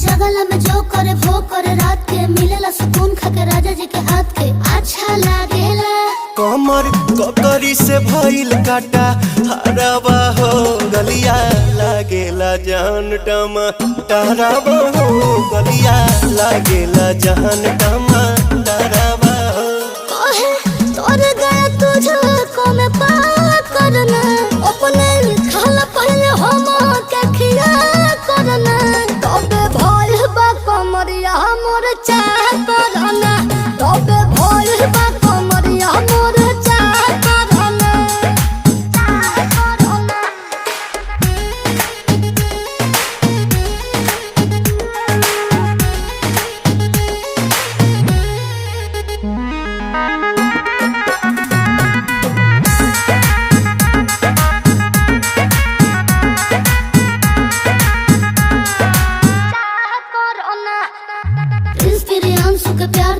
जगला में जो करे वो करे रात के मिलेला सुकून खाके राजा जी के हाथ के अच्छा लागेला। कमर ककरी से भइल काटा हराबा हो गलिया लागेला जान टमा डराबा हो गलिया लागेला जान टमा डराबा हो। कहे तोर गया तुझको मैं पार करना अपने खाला पहले हम के खिया करना तबे भइल बा कमरिया मोर चाह करना तबे भइल बा कमरिया मोर चाह करना चाह करना। इंस्पिरियांसु के प्यार